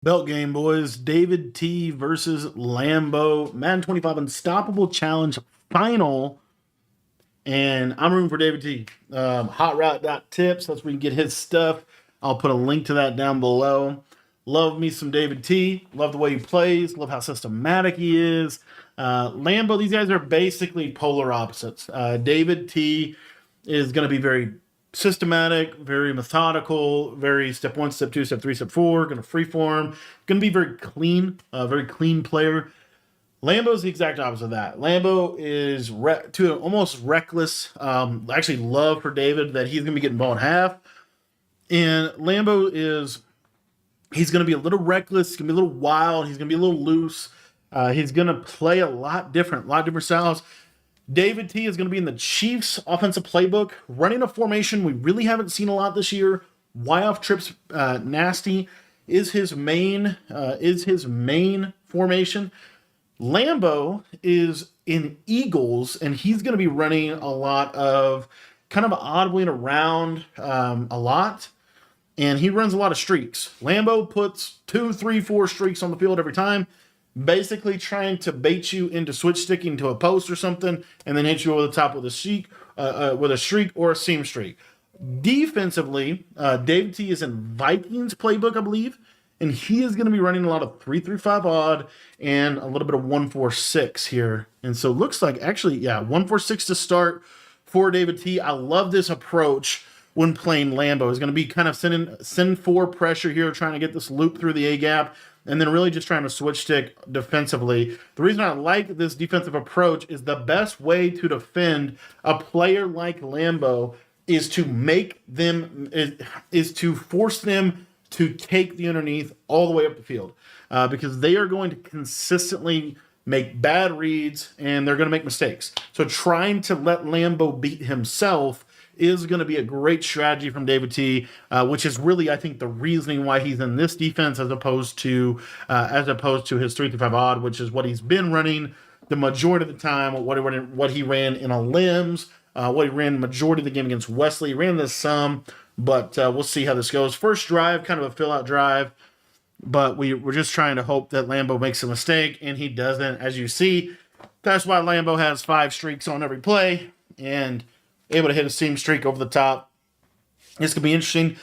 Belt game, boys. David T versus Lambo. Madden 25 Unstoppable Challenge final. And I'm rooting for David T. Hotroute.tips. That's where you can get his stuff. I'll put a link to that down below. Love me some David T. Love the way he plays. Love how systematic he is. Lambo, these guys are basically polar opposites. David T is going to be very systematic, very methodical, very step one, step two, step three, step four, going to freeform, going to be very clean player. Lambo's the exact opposite of that. Lambo is almost reckless. Actually, love for David that he's going to be getting ball in half. And he's going to be a little reckless. He's going to be a little wild. He's going to be a little loose. He's going to play a lot different styles. David T is going to be in the Chiefs offensive playbook, running a formation we really haven't seen a lot this year. Y-off trips nasty is his main formation. Lambo is in Eagles, and he's going to be running a lot of kind of oddly around a lot, and he runs a lot of streaks. Lambo puts 2, 3, 4 streaks on the field every time, basically trying to bait you into switch sticking to a post or something, and then hit you over the top with a streak or a seam streak. Defensively, David T is in Vikings playbook, I believe, and he is going to be running a lot of 3-3-5 odd and a little bit of 1-4-6 here. And so it looks like 1-4-6 to start for David T. I love this approach when playing Lambo. Is going to be kind of send for pressure here, trying to get this loop through the A gap, and then really just trying to switch stick defensively. The reason I like this defensive approach is the best way to defend a player like Lambo is to force them to take the underneath all the way up the field, because they are going to consistently make bad reads and they're going to make mistakes. So trying to let Lambo beat himself is going to be a great strategy from David T, which is really, I think, the reasoning why he's in this defense as opposed to his 3-5 odd, which is what he's been running the majority of the time. What he ran in a limbs, what he ran the majority of the game against Wesley. He ran this some, but we'll see how this goes. First drive, kind of a fill-out drive, but we're just trying to hope that Lambo makes a mistake, and he doesn't. As you see, that's why Lambo has 5 streaks on every play and able to hit a seam streak over the top. This could be interesting.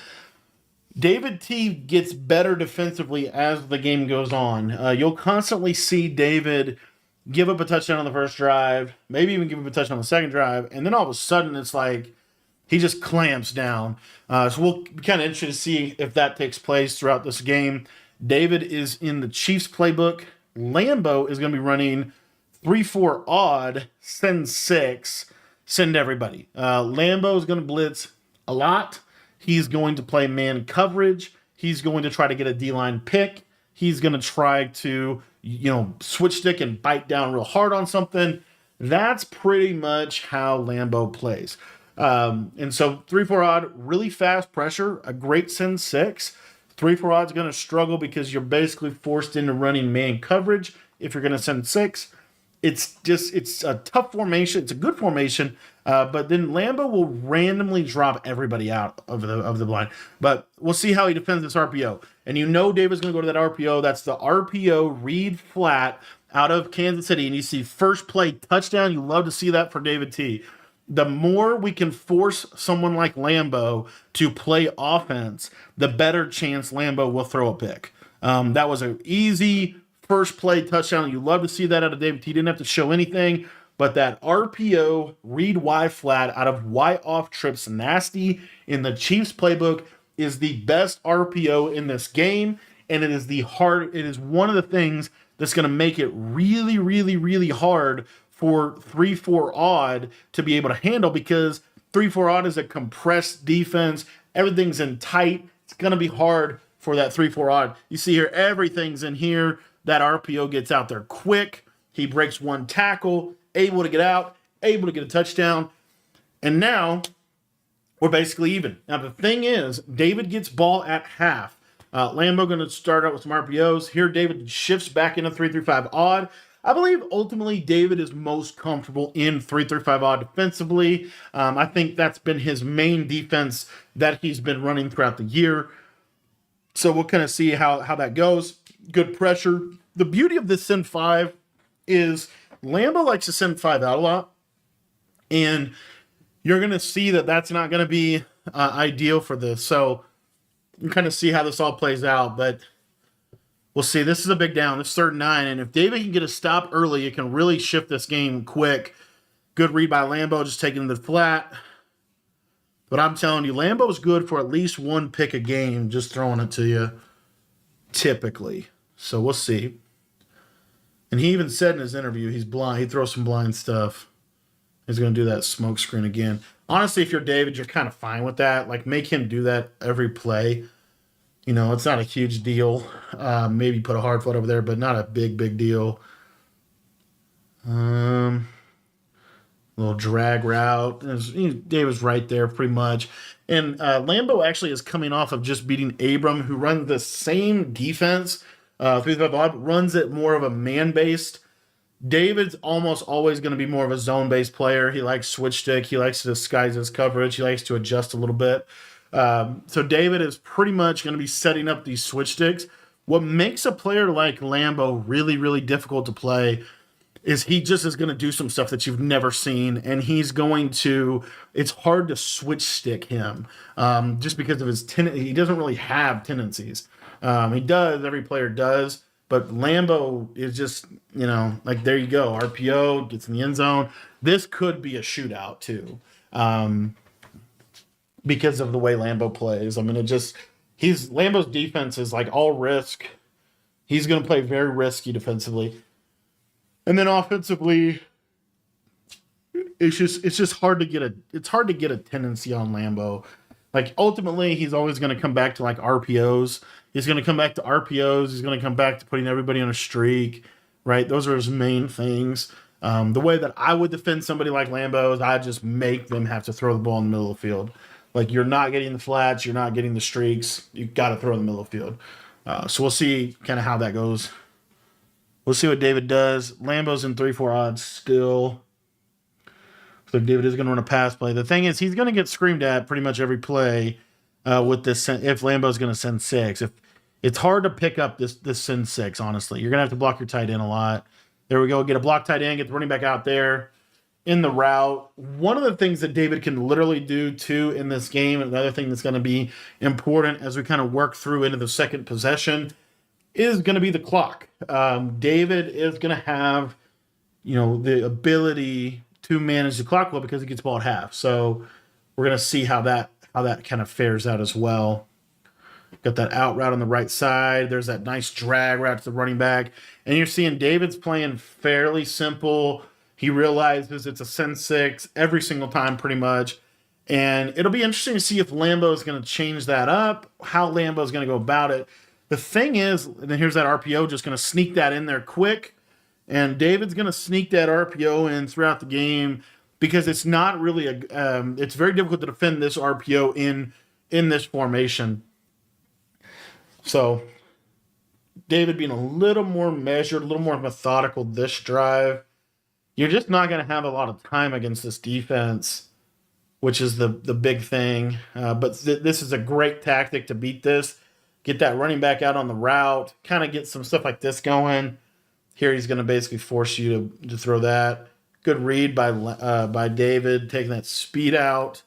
David T gets better defensively as the game goes on. You'll constantly see David give up a touchdown on the first drive, maybe even give up a touchdown on the second drive, and then all of a sudden it's like he just clamps down. So we'll be kind of interested to see if that takes place throughout this game. David is in the Chiefs playbook. Lambo is going to be running 3-4 odd, send 6, send everybody. Lambo is going to blitz a lot. He's going to play man coverage. He's going to try to get a D-line pick. He's going to try to, switch stick and bite down real hard on something. That's pretty much how Lambo plays. And so 3-4 odd, really fast pressure, a great send 6. 3-4 odd is going to struggle because you're basically forced into running man coverage if you're going to send 6. It's a tough formation. It's a good formation, but then Lambo will randomly drop everybody out of the blind. But we'll see how he defends this RPO. And David's going to go to that RPO. That's the RPO read flat out of Kansas City. And you see first play touchdown. You love to see that for David T. The more we can force someone like Lambo to play offense, the better chance Lambo will throw a pick. That was an easy first play touchdown. You love to see that out of David T. Didn't have to show anything, but that RPO read Y flat out of Y off trips nasty in the Chiefs playbook is the best RPO in this game, and it is one of the things that's going to make it really, really, really hard for 3-4 odd to be able to handle, because 3-4 odd is a compressed defense. Everything's in tight. It's going to be hard for that 3-4 odd. You see here, everything's in here. That RPO gets out there quick. He breaks one tackle, able to get out, able to get a touchdown. And now we're basically even. Now, the thing is, David gets ball at half. Lambo going to start out with some RPOs. Here, David shifts back into 3-5 odd. I believe ultimately David is most comfortable in 3-5 odd defensively. I think that's been his main defense that he's been running throughout the year. So we'll kind of see how that goes. Good pressure. The beauty of this send 5 is Lambo likes to send 5 out a lot. And you're going to see that that's not going to be ideal for this. So you kind of see how this all plays out. But we'll see. This is a big down. This is 3rd and 9. And if David can get a stop early, it can really shift this game quick. Good read by Lambo, just taking the flat. But I'm telling you, Lambo's good for at least 1 pick a game, just throwing it to you, typically. So we'll see. And he even said in his interview he's blind. He throws some blind stuff. He's going to do that smoke screen again. Honestly, if you're David, you're kind of fine with that. Like, make him do that every play. You know, it's not a huge deal. Maybe put a hard foot over there, but not a big deal. Little drag route. David's right there pretty much. And Lambo actually is coming off of just beating Abram, who runs the same defense. 3-5 runs it more of a man-based. David's almost always going to be more of a zone-based player. He likes switch stick. He likes to disguise his coverage. He likes to adjust a little bit. So David is pretty much going to be setting up these switch sticks. What makes a player like Lambo really, really difficult to play is he just is going to do some stuff that you've never seen, and he's going to, it's hard to switch stick him just because of his he doesn't really have tendencies. He does, every player does, but Lambo is just, you know, like, there you go, RPO, gets in the end zone. This could be a shootout too, because of the way Lambo plays. I mean, Lambo's defense is like all risk. He's going to play very risky defensively. And then offensively, it's just hard to get a tendency on Lambo. Like, ultimately, he's always going to come back to like RPOs. He's going to come back to RPOs. He's going to come back to putting everybody on a streak, right? Those are his main things. The way that I would defend somebody like Lambo is I just make them have to throw the ball in the middle of the field. Like, you're not getting the flats, you're not getting the streaks. You've got to throw in the middle of the field. So we'll see kind of how that goes. We'll see what David does. Lambo's in 3-4 odds still. So David is going to run a pass play. The thing is, he's going to get screamed at pretty much every play with this. If Lambo's going to send 6, it's hard to pick up this send 6. Honestly, you're going to have to block your tight end a lot. There we go. Get a block tight end. Get the running back out there in the route. One of the things that David can literally do too in this game, and another thing that's going to be important as we kind of work through into the second possession, is going to be the clock. David is going to have, you know, the ability to manage the clock well because he gets ball at half. So we're going to see how that kind of fares out as well. Got that out route on the right side. There's that nice drag route to the running back. And you're seeing David's playing fairly simple. He realizes it's a send 6 every single time pretty much. And it'll be interesting to see if Lambo is going to change that up, how Lambo is going to go about it. The thing is, and then here's that RPO, just going to sneak that in there quick. And David's going to sneak that RPO in throughout the game because it's not really it's very difficult to defend this RPO in this formation. So David being a little more measured, a little more methodical this drive. You're just not going to have a lot of time against this defense, which is the big thing. But this is a great tactic to beat this. Get that running back out on the route, kind of get some stuff like this going. Here he's going to basically force you to throw that. Good read by David, taking that speed out.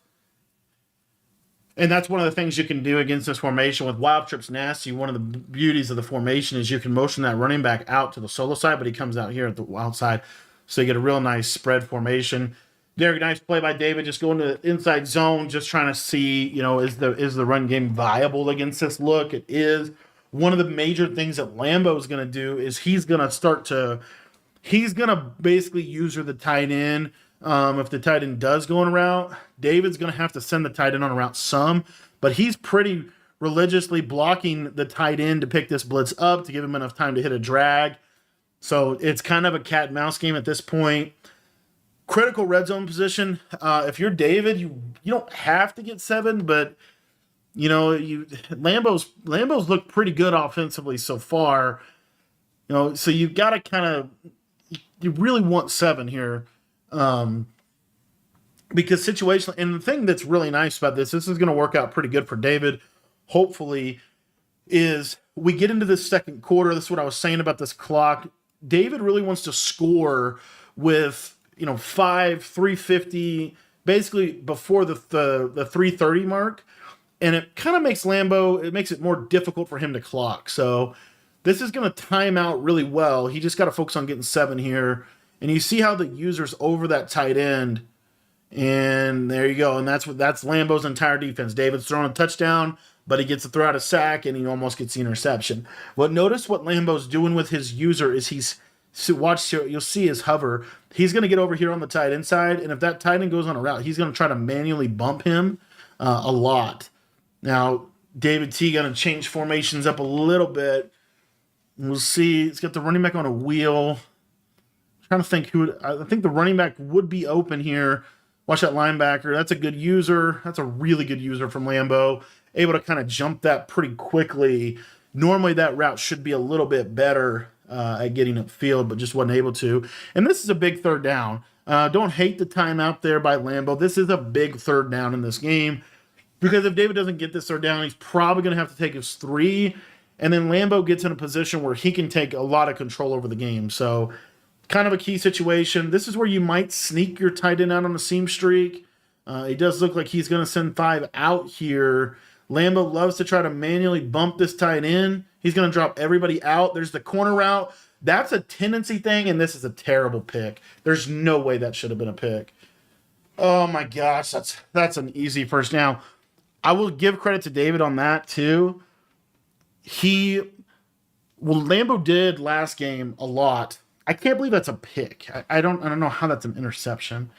And that's one of the things you can do against this formation with wild trips nasty. One of the beauties of the formation is you can motion that running back out to the solo side, but he comes out here at the wild side. So you get a real nice spread formation. Very nice play by David, just going to the inside zone, just trying to see, you know, is the run game viable against this look? It is. One of the major things that Lambo is going to do is he's going to basically user the tight end. If the tight end does go on a route, David's going to have to send the tight end on a route some, but he's pretty religiously blocking the tight end to pick this blitz up to give him enough time to hit a drag. So it's kind of a cat and mouse game at this point. Critical red zone position. If you're David, you don't have to get 7, but you know, Lambo's looked pretty good offensively so far. You know, so you've got to kind of, you really want 7 here. Because situationally, and the thing that's really nice about this is going to work out pretty good for David. Hopefully, is we get into this second quarter. This is what I was saying about this clock. David really wants to score with, 350, basically before the 330 mark. And it kind of makes it makes it more difficult for him to clock. So this is going to time out really well. He just got to focus on getting 7 here. And you see how the user's over that tight end. And there you go. And that's Lambeau's entire defense. David's throwing a touchdown, but he gets to throw out a sack and he almost gets the interception. But notice what Lambeau's doing with his user is you'll see his hover. He's going to get over here on the tight end side, and if that tight end goes on a route, he's going to try to manually bump him a lot. Now, David T going to change formations up a little bit. We'll see. He's got the running back on a wheel. I'm trying to think I think the running back would be open here. Watch that linebacker. That's a good user. That's a really good user from Lambeau. Able to kind of jump that pretty quickly. Normally that route should be a little bit better at getting upfield, but just wasn't able to. And this is a big third down. Don't hate the timeout there by Lambeau. This is a big third down in this game because if David doesn't get this third down, he's probably going to have to take his 3. And then Lambeau gets in a position where he can take a lot of control over the game. So kind of a key situation. This is where you might sneak your tight end out on a seam streak. It does look like he's going to send 5 out here. Lambeau loves to try to manually bump this tight end. He's going to drop everybody out. There's the corner route. That's a tendency thing, and this is a terrible pick. There's no way that should have been a pick. Oh, my gosh. That's an easy first down. I will give credit to David on that, too. Lambeau did last game a lot. I can't believe that's a pick. I don't know how that's an interception,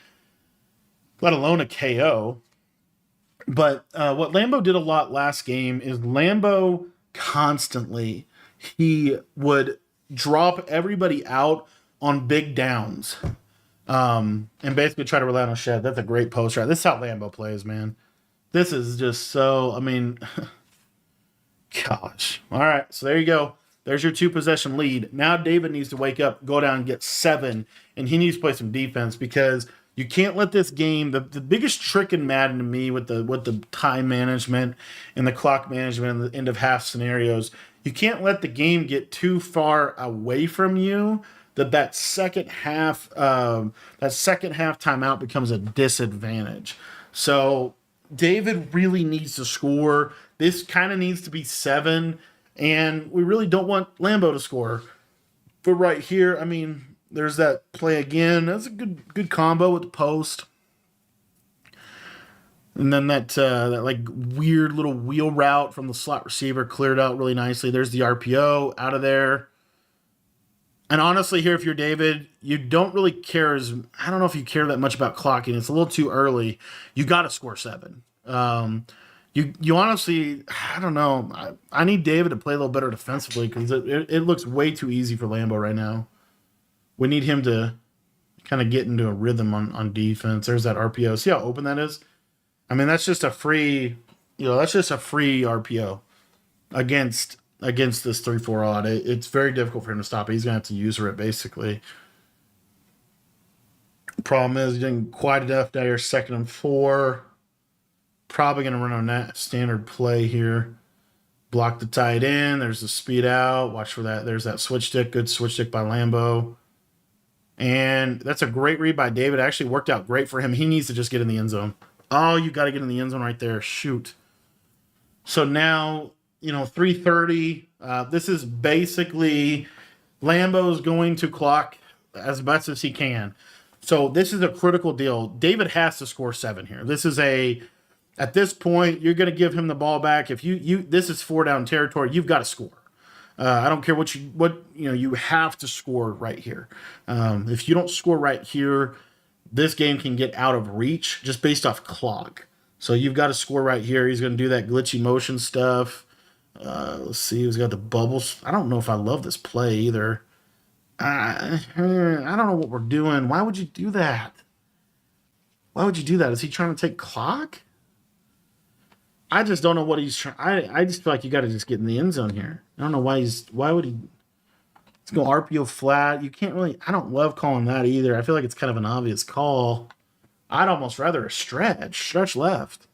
let alone a KO. But what Lambeau did a lot last game is Lambeau constantly, he would drop everybody out on big downs and basically try to rely on a shed. That's a great post route. This is how Lambeau plays, man. This is just so, gosh. All right, so there you go. There's your 2-possession lead. Now David needs to wake up, go down and get 7, and he needs to play some defense because you can't let this game. The biggest trick in Madden to me with the time management and the clock management and the end of half scenarios, you can't let the game get too far away from you that second half timeout becomes a disadvantage. So David really needs to score. This kind of needs to be 7. And we really don't want Lambeau to score. But right here, there's that play again. That's a good combo with the post. And then that like weird little wheel route from the slot receiver cleared out really nicely. There's the RPO out of there. And honestly, here, if you're David, you don't really care I don't know if you care that much about clocking. It's a little too early. You got to score 7. You honestly, I don't know. I need David to play a little better defensively because it looks way too easy for Lambeau right now. We need him to kind of get into a rhythm on defense. There's that RPO. See how open that is? That's just a free, RPO against this 3-4 odd. It's very difficult for him to stop it. He's going to have to user it basically. Problem is, he didn't quite enough there. 2nd and 4. Probably going to run on that standard play here. Block the tight end. There's the speed out. Watch for that. There's that switch stick. Good switch stick by Lambeau. And that's a great read by David. It actually worked out great for him. He needs to just get in the end zone. Oh, you got to get in the end zone right there. Shoot. So now, 3:30. This is basically Lambeau's going to clock as much as he can. So this is a critical deal. David has to score 7 here. At this point, you're going to give him the ball back. If this is 4-down territory, you've got to score. I don't care you have to score right here. If you don't score right here, this game can get out of reach just based off clock. So you've got to score right here. He's going to do that glitchy motion stuff. Let's see who's got the bubbles. I don't know if I love this play either. I don't know what we're doing. Why would you do that? Why would you do that? Is he trying to take clock? I just don't know what he's trying. I just feel like you got to just get in the end zone here. I don't know why would he? Let's go RPO flat. You can't really. I don't love calling that either. I feel like it's kind of an obvious call. I'd almost rather a stretch left.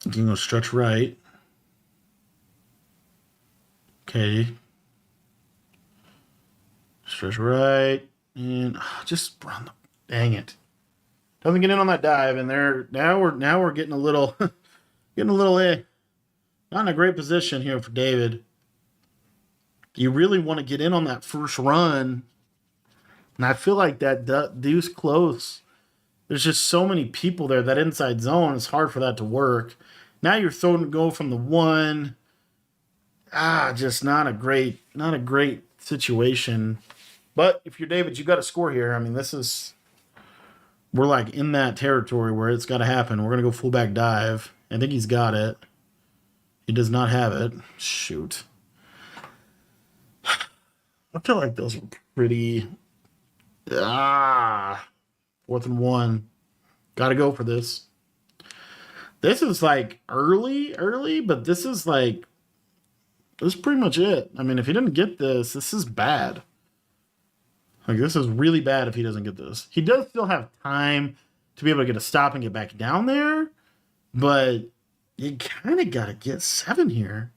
You can go stretch right. Okay. Stretch right. And just run the dang it. Doesn't get in on that dive, and there now we're getting a little getting a little not in a great position here for David. You really want to get in on that first run, and I feel like that deuce close. There's just so many people there. That inside zone, it's hard for that to work. Now you're throwing to go from the one. Just not a great situation. But if you're David, you got to score here. I mean, we're like in that territory where it's got to happen. We're gonna go fullback dive. I think he's got it. He does not have it. Shoot. I feel like those are pretty. 4th and 1. Got to go for this. This is like early, but this is pretty much it. I mean, if he didn't get this, this is bad. Like, this is really bad if he doesn't get this. He does still have time to be able to get a stop and get back down there, but you kind of got to get 7 here.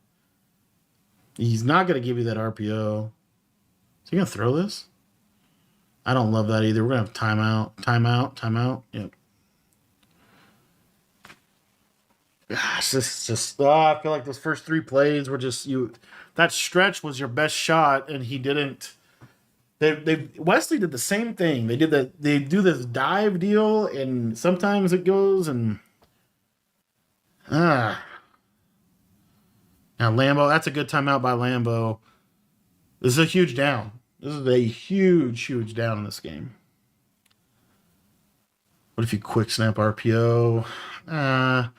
He's not going to give you that RPO. Is he going to throw this? I don't love that either. We're going to have timeout. Yep. Gosh, this is just, I feel like those first 3 plays were just, that stretch was your best shot, and he didn't. Wesley did the same thing. They do this dive deal, and sometimes it goes, and now Lambo, that's a good timeout by Lambo. This is a huge down. This is a huge down in this game. What if you quick snap RPO? I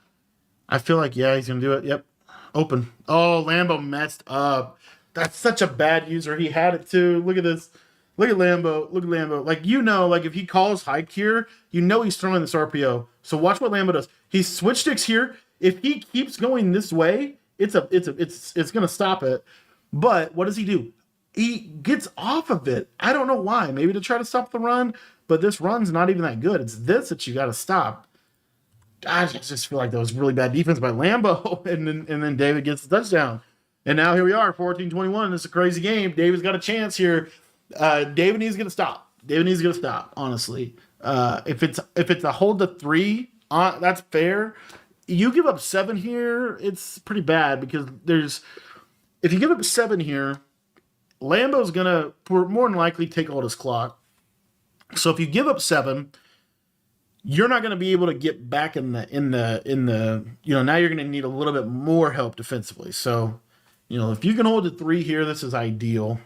feel like, he's going to do it. Yep. Open. Oh, Lambo messed up. That's such a bad user. He had it too. Look at this. Look at Lambo. Like, if he calls hike here, he's throwing this RPO. So watch what Lambo does. He switch sticks here. If he keeps going this way, it's going to stop it. But what does he do? He gets off of it. I don't know why. Maybe to try to stop the run, but this run's not even that good. It's this that you got to stop. I just feel like that was really bad defense by Lambo, and then David gets the touchdown. And now here we are, 14-21. It's a crazy game. David's got a chance here. David needs to stop. Honestly, if it's a hold to 3, that's fair. You give up 7 here, it's pretty bad because if you give up 7 here, Lambo's gonna more than likely take all his clock. So if you give up 7, you're not gonna be able to get back in the now you're gonna need a little bit more help defensively. So, if you can hold to 3 here, this is ideal.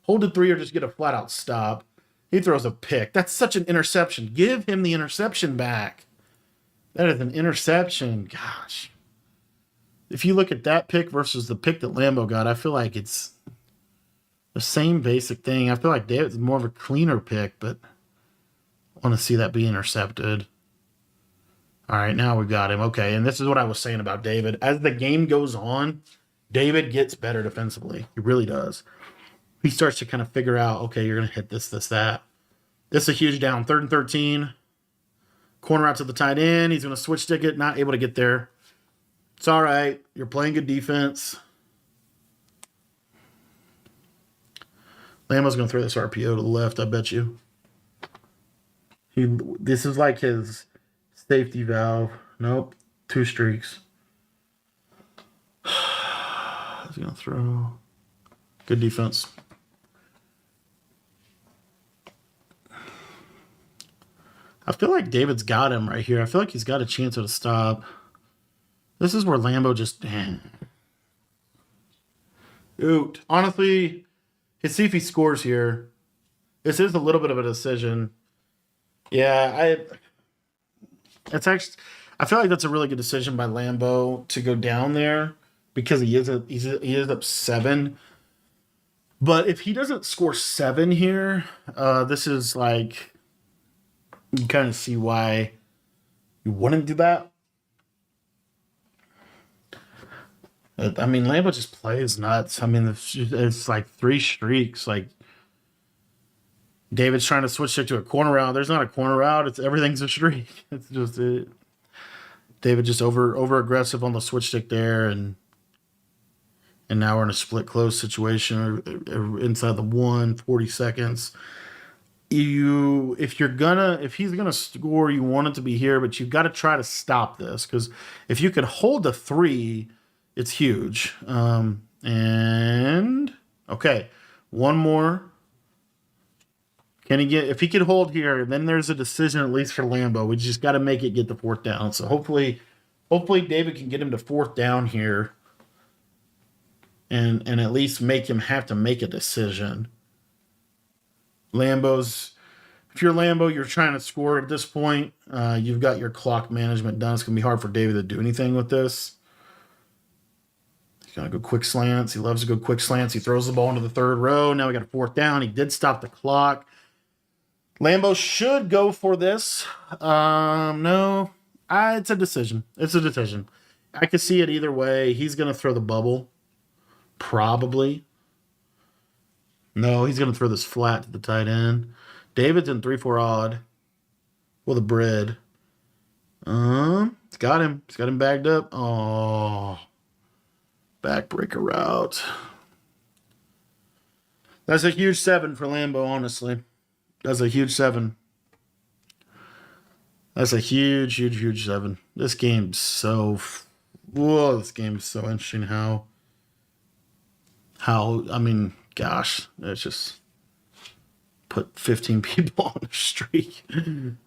Hold to 3 or just get a flat out stop. He throws a pick. That's such an interception. Give him the interception back. That is an interception. Gosh. If you look at that pick versus the pick that Lambo got, I feel like it's the same basic thing. I feel like David's more of a cleaner pick, but I want to see that be intercepted. All right, now we got him. Okay, and this is what I was saying about David. As the game goes on, David gets better defensively. He really does. He starts to kind of figure out, okay, you're going to hit this, that. This is a huge down. 3rd and 13. Corner out to the tight end. He's going to switch stick it. Not able to get there. It's all right. You're playing good defense. Lambo's going to throw this RPO to the left, I bet you. This is like his safety valve. Nope. 2 streaks. He's going to throw. Good defense. I feel like David's got him right here. I feel like he's got a chance at a stop. This is where Lambo just... Oot. Honestly, see if he scores here. This is a little bit of a decision. Yeah, it's actually... I feel like that's a really good decision by Lambo to go down there because he is up 7. But if he doesn't score 7 here, this is like... You kind of see why you wouldn't do that. I mean, Lambo just plays nuts. I mean, it's like 3 streaks. Like, David's trying to switch it to a corner route. There's not a corner route. Everything's a streak. It's just it. David just over aggressive on the switch stick there, and and now we're in a split close situation or inside the 40 seconds. If he's gonna score, you want it to be here, but you've got to try to stop this, because if you could hold the 3, it's huge. And okay, one more. Can he get? If he could hold here, then there's a decision at least for Lambeau. We just got to make it get the 4th down. So hopefully David can get him to 4th down here, and at least make him have to make a decision. If you're Lambeau, you're trying to score at this point. You've got your clock management done. It's gonna be hard for David to do anything with this. He's gonna go quick slants. He loves to go quick slants. He throws the ball into the 3rd row. Now we got a 4th down. He did stop the clock. Lambeau should go for this. No, it's a decision. It's a decision. I could see it either way. He's gonna throw the bubble, probably. No, he's gonna throw this flat to the tight end. David's in 3-4 odd with a bread. It's got him. It's got him bagged up. Oh, backbreaker route. That's a huge 7 for Lambeau, honestly. That's a huge 7. That's a huge, huge, huge 7. This game's so... Whoa, this game's so interesting how... I mean, gosh, it's just... Put 15 people on the streak.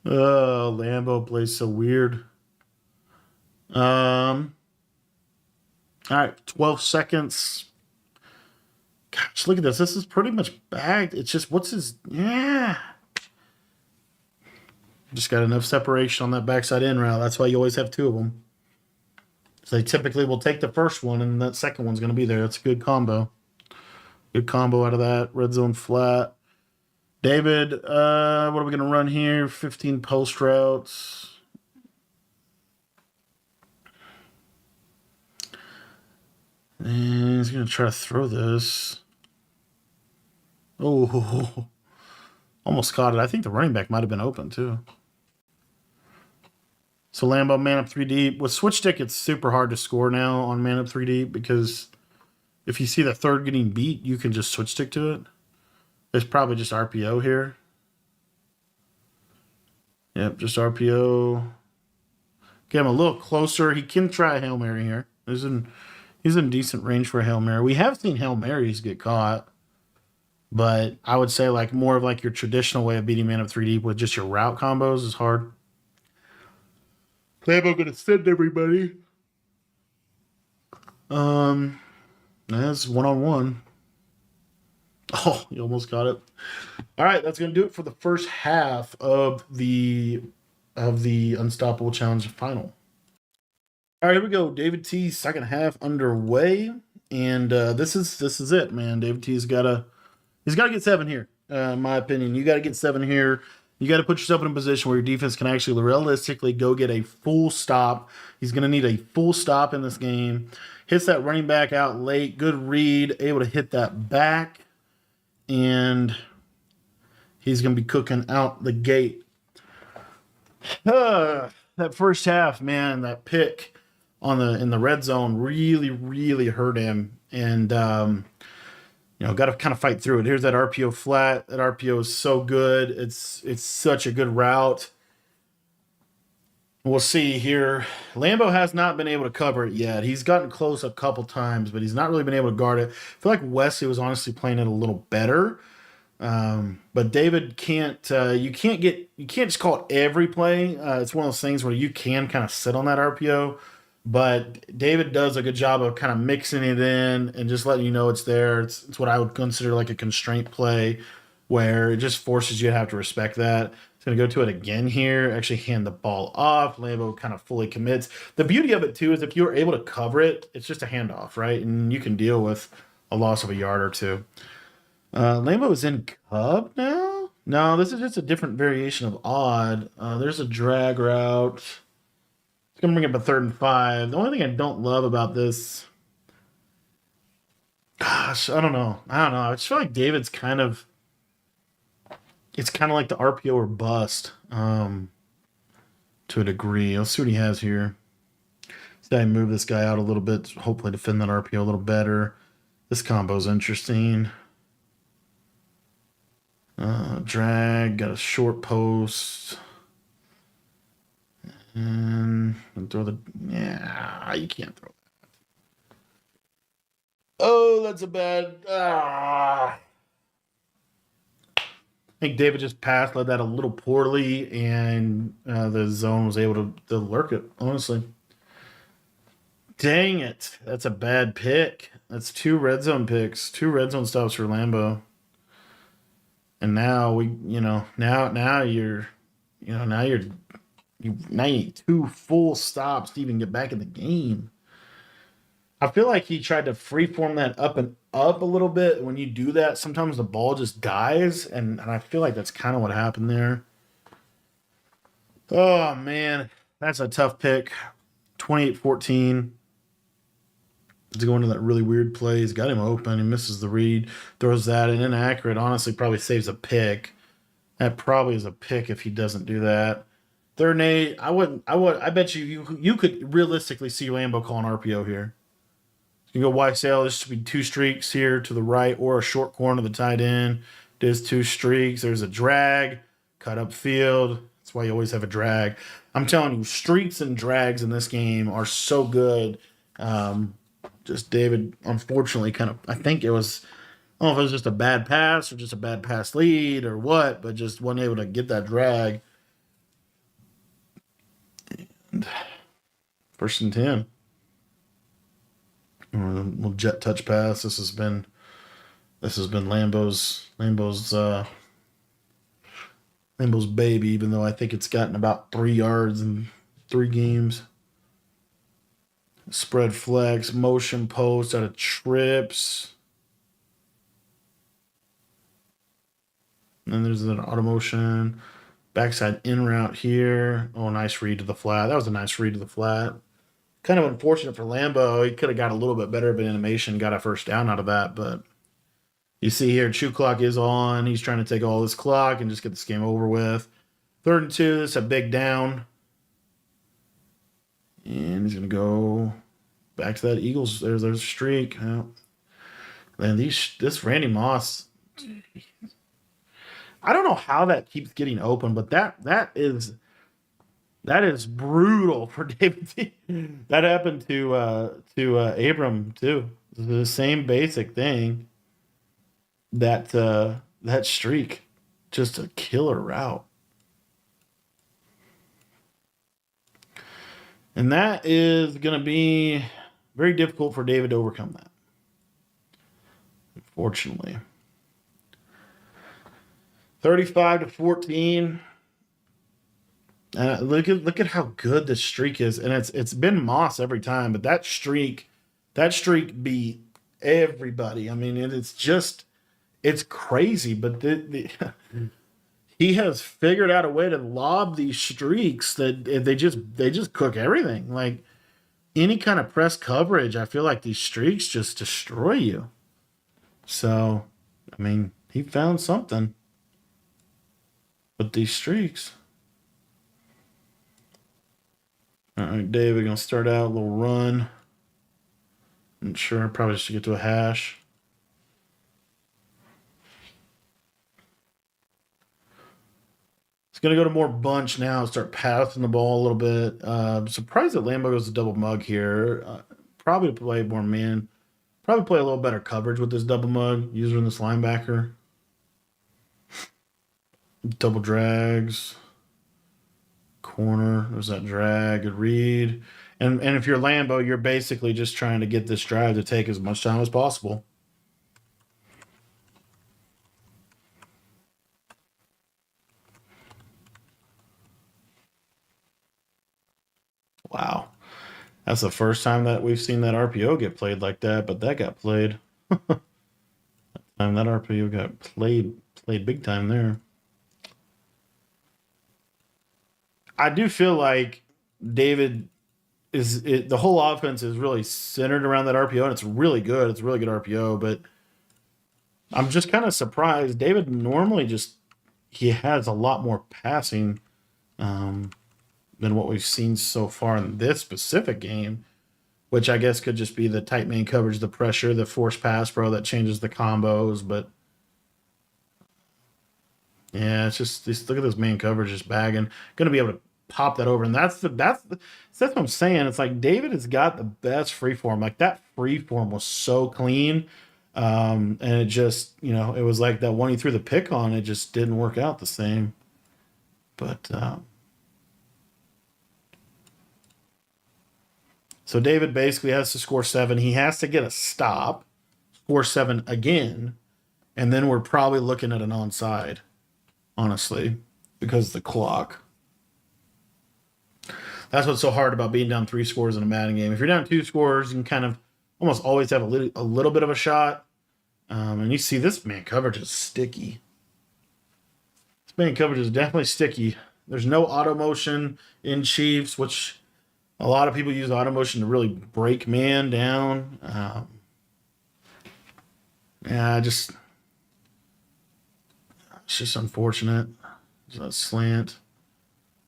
Oh, Lambeau plays so weird. All right, 12 seconds. Gosh, look at this. This is pretty much bagged. It's just, what's his... Yeah. Just got enough separation on that backside in route. That's why you always have 2 of them. So they typically will take the first one, and that second one's going to be there. That's a good combo. Good combo out of that. Red zone flat. David, what are we going to run here? 15 post routes. And he's going to try to throw this. Oh, almost caught it. I think the running back might have been open too. So Lambeau, man up 3 deep. With switch stick, it's super hard to score now on man up 3 deep, because if you see the 3rd getting beat, you can just switch stick to it. There's probably just RPO here. Yep, just RPO. Get him a little closer. He can try a Hail Mary here. He's in decent range for a Hail Mary. We have seen Hail Marys get caught, but I would say like more of like your traditional way of beating man up 3 deep with just your route combos is hard. Lambeau gonna send everybody. That's 1-on-1. Oh, you almost got it. All right, that's going to do it for the first half of the Unstoppable Challenge final. All right, here we go. David T's second half underway, and this is it, man. David T's got to get 7 here. In my opinion, you got to get 7 here. You got to put yourself in a position where your defense can actually realistically go get a full stop. He's going to need a full stop in this game. Hits that running back out late. Good read. Able to hit that back. And he's going to be cooking out the gate. That first half, man, that pick in the red zone really, really hurt him. And, got to kind of fight through it. Here's that RPO flat. That RPO is so good. It's such a good route. We'll see here. Lambeau has not been able to cover it yet. He's gotten close a couple times, but he's not really been able to guard it. I feel like Wesley was honestly playing it a little better. But David can't, you can't just call it every play. It's one of those things where you can kind of sit on that RPO, but David does a good job of kind of mixing it in and just letting you know it's there. It's what I would consider like a constraint play, where it just forces you to have to respect that. Going to go to it again here, actually hand the ball off. Lambeau kind of fully commits. The beauty of it, too, is if you're able to cover it, it's just a handoff, right? And you can deal with a loss of a yard or two. Lambeau is in Cub now? No, this is just a different variation of odd. There's a drag route. It's going to bring up a 3rd and 5. The only thing I don't love about this... Gosh, I don't know. I just feel like David's kind of... It's kind of like the RPO or bust to a degree. Let's see what he has here. See how I move this guy out a little bit, hopefully defend that RPO a little better. This combo's interesting. Drag, got a short post. And throw the... Yeah, you can't throw that. Oh, that's a bad... I think David just passed, led that a little poorly, and the zone was able to lurk it, honestly. Dang it. That's a bad pick. That's 2 red zone picks, 2 red zone stops for Lambo. And now now you need 2 full stops to even get back in the game. I feel like he tried to freeform that up and up a little bit. When you do that, sometimes the ball just dies, and I feel like that's kind of what happened there. Oh man, that's a tough pick. 28-14. To go into that really weird play. He's got him open. He misses the read, throws that, and inaccurate. Honestly, probably saves a pick. That probably is a pick if he doesn't do that. Third and 8. I bet you could realistically see Lambo call an RPO here. You can go wide sail. This should be 2 streaks here to the right, or a short corner to the tight end. There's 2 streaks. There's a drag, cut up field. That's why you always have a drag. I'm telling you, streaks and drags in this game are so good. Just David, unfortunately, I think it was, I don't know if it was just a bad pass or just a bad pass lead or what, but just wasn't able to get that drag. And 1st and 10. Little jet touch pass. This has been Lambo's baby, even though I think it's gotten about 3 yards in 3 games. Spread flex, motion post out of trips. And then there's an auto motion. Backside in route here. Oh, nice read to the flat. That was a nice read to the flat. Kind of unfortunate for Lambo. He could have got a little bit better of an animation, got a 1st down out of that. But you see here, chew clock is on. He's trying to take all this clock and just get this game over with. 3rd and 2. This is a big down. And he's going to go back to that Eagles. There's a streak. Oh. Man, this Randy Moss, I don't know how that keeps getting open, but that is brutal for David T. That happened to Abram too. The same basic thing. That streak, just a killer route. And that is going to be very difficult for David to overcome that. Unfortunately. 35-14. Look at how good this streak is. And it's been Moss every time, but that streak beat everybody. I mean, it's crazy, but he has figured out a way to lob these streaks that they just cook everything. Like any kind of press coverage, I feel like these streaks just destroy you. So, I mean, he found something with these streaks. All right, Dave, we're going to start out a little run. Not sure, probably just to get to a hash. It's going to go to more bunch now, start passing the ball a little bit. I'm surprised that Lambo goes to double mug here. Probably to play more man. Probably play a little better coverage with this double mug, using this linebacker. Double drags. Corner. There's that drag. Good read. And if you're Lambo, you're basically just trying to get this drive to take as much time as possible. Wow. That's the first time that we've seen that RPO get played like that, but that got played. And that RPO got played big time there. I do feel like David the whole offense is really centered around that RPO, and it's really good. It's a really good RPO, but I'm just kind of surprised. David normally he has a lot more passing than what we've seen so far in this specific game, which I guess could just be the tight man coverage, the pressure, the force pass pro that changes the combos. But yeah, it's just look at this man coverage just bagging. Going to be able to pop that over, and that's what I'm saying. It's like David has got the best freeform. Like that freeform was so clean, and it just it was like that one he threw the pick on. It just didn't work out the same. But so David basically has to score 7. He has to get a stop, score 7 again, and then we're probably looking at an onside, honestly, because of the clock. That's what's so hard about being down 3 scores in a Madden game. If you're down 2 scores, you can kind of almost always have a little bit of a shot. And you see this man coverage is sticky. This man coverage is definitely sticky. There's no auto motion in Chiefs, which a lot of people use auto motion to really break man down. Yeah, it's just unfortunate. It's a slant.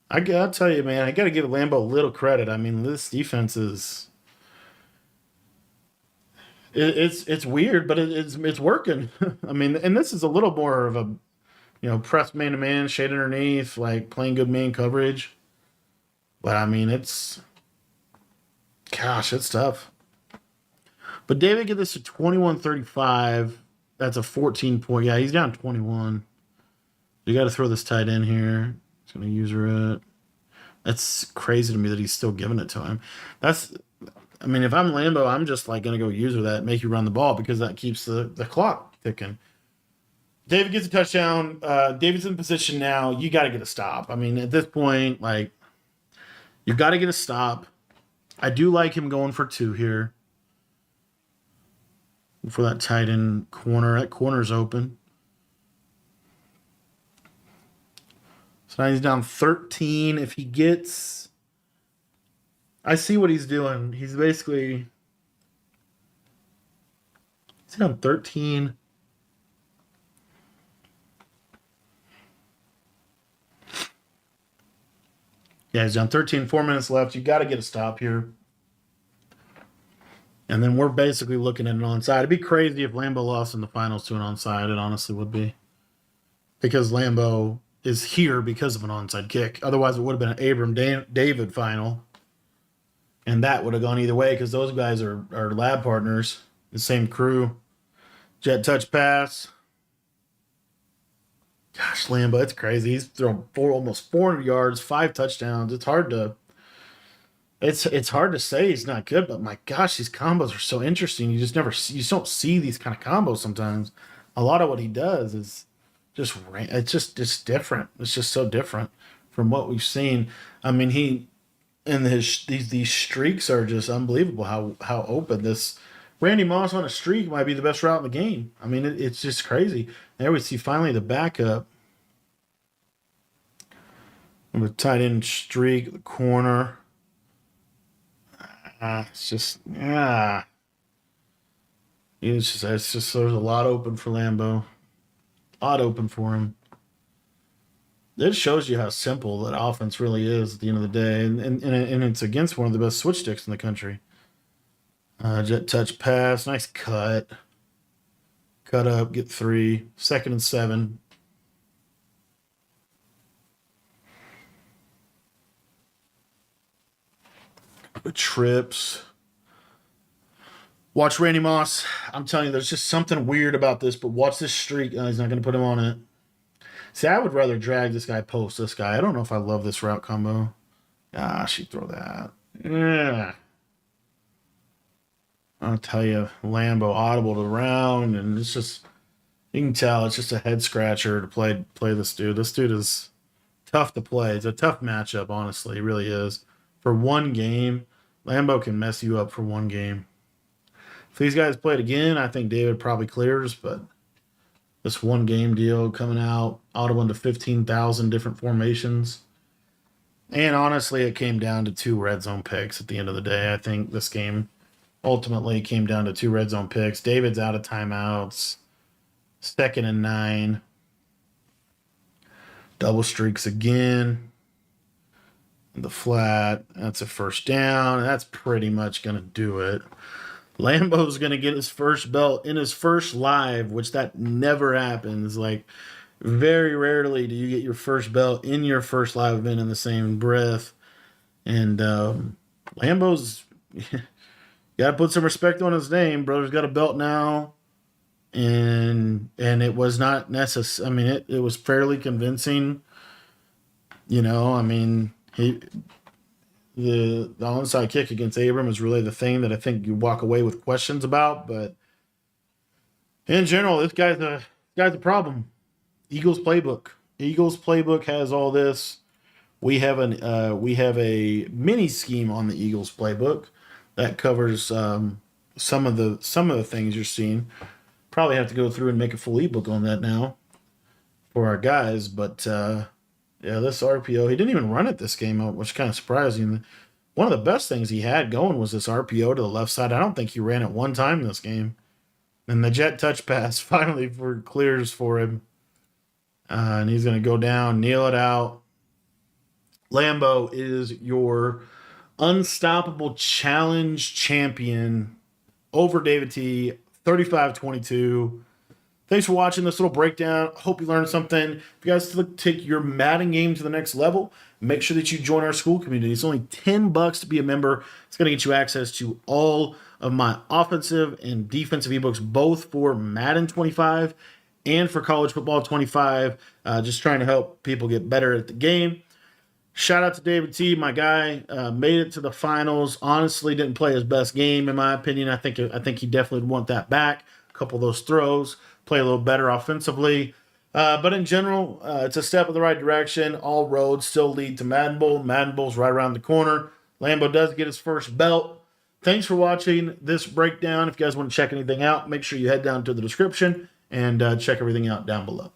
I gotta tell you, man, I gotta give Lambeau a little credit. I mean, this defense is it's weird, but it's working. I mean, and this is a little more of a press man to man, shade underneath, like playing good man coverage. But I mean, it's tough. But David get this to 21-35. That's a 14 point. Yeah, he's down 21. You got to throw this tight end here. He's going to user it. That's crazy to me that he's still giving it to him. I mean, if I'm Lambeau, I'm just like going to go user that, make you run the ball because that keeps the clock ticking. David gets a touchdown. David's in position now. You got to get a stop. I mean, at this point, like, you got to get a stop. I do like him going for 2 here. For that tight end corner. That corner's open. So now he's down 13. If he gets... I see what he's doing. He's basically... He's down 13. Yeah, he's down 13. 4 minutes left. You got to get a stop here. And then we're basically looking at an onside. It'd be crazy if Lambeau lost in the finals to an onside. It honestly would be. Because Lambeau is here because of an onside kick. Otherwise, it would have been an Abram David final. And that would have gone either way because those guys are lab partners. The same crew. Jet touch pass. Gosh, Lambeau, it's crazy. He's thrown almost 400 yards, 5 touchdowns. It's hard to say he's not good, but my gosh, these combos are so interesting. You just don't see these kind of combos sometimes. A lot of what he does is it's different. It's just so different from what we've seen. I mean, these streaks are just unbelievable. How open this Randy Moss on a streak might be the best route in the game. I mean, it's just crazy. There we see finally the backup. And with tight end streak, the corner. It's just there's a lot open for Lambeau. A lot open for him. It shows you how simple that offense really is at the end of the day. And it's against one of the best switch sticks in the country. Jet touch pass. Nice cut. Cut up. Get 3. 2nd and 7. Trips. Watch Randy Moss. I'm telling you, there's just something weird about this, but watch this streak. He's not going to put him on it. See, I would rather drag this guy, post this guy. I don't know if I love this route combo. Gosh, you throw that. Yeah. I'll tell you, Lambeau audibled around, and it's just, you can tell it's just a head scratcher to play this dude. This dude is tough to play. It's a tough matchup, honestly. It really is. For one game, Lambeau can mess you up for one game. If these guys played again, I think David probably clears, but this one game deal coming out, auto into 15,000 different formations. And honestly, it came down to 2 red zone picks at the end of the day. I think this game ultimately came down to 2 red zone picks. David's out of timeouts. 2nd and 9. Double streaks again. The flat. That's a first down. That's pretty much going to do it. Lambo's going to get his first belt in his first live, which that never happens. Like, very rarely do you get your first belt in your first live event in the same breath. And Lambo's got to put some respect on his name. Brother's got a belt now. And it was not necessary. I mean, it was fairly convincing. You know, I mean, the onside kick against Abram is really the thing that I think you walk away with questions about. But in general, this guy's a problem. Eagles playbook. Eagles playbook has all this. We have a mini scheme on the Eagles playbook that covers some of the things you're seeing. Probably have to go through and make a full ebook on that now for our guys. But yeah, this RPO, he didn't even run it this game, which is kind of surprising. One of the best things he had going was this RPO to the left side. I don't think he ran it one time in this game. And the jet touch pass finally clears for him. And he's going to go down, kneel it out. Lambo is your unstoppable challenge champion over David T. 35-22. Thanks for watching this little breakdown. Hope you learned something. If you guys take your Madden game to the next level, make sure that you join our school community. It's only $10 to be a member. It's going to get you access to all of my offensive and defensive ebooks, both for Madden 25 and for college football 25. Just trying to help people get better at the game. Shout out to David T, my guy. Made it to the finals. Honestly, didn't play his best game, in my opinion. I think he definitely would want that back. A couple of those throws, play a little better offensively. But in general, it's a step in the right direction. All roads still lead to Madden Bowl. Madden Bowl's right around the corner. Lambo does get his first belt. Thanks for watching this breakdown. If you guys want to check anything out, make sure you head down to the description and check everything out down below.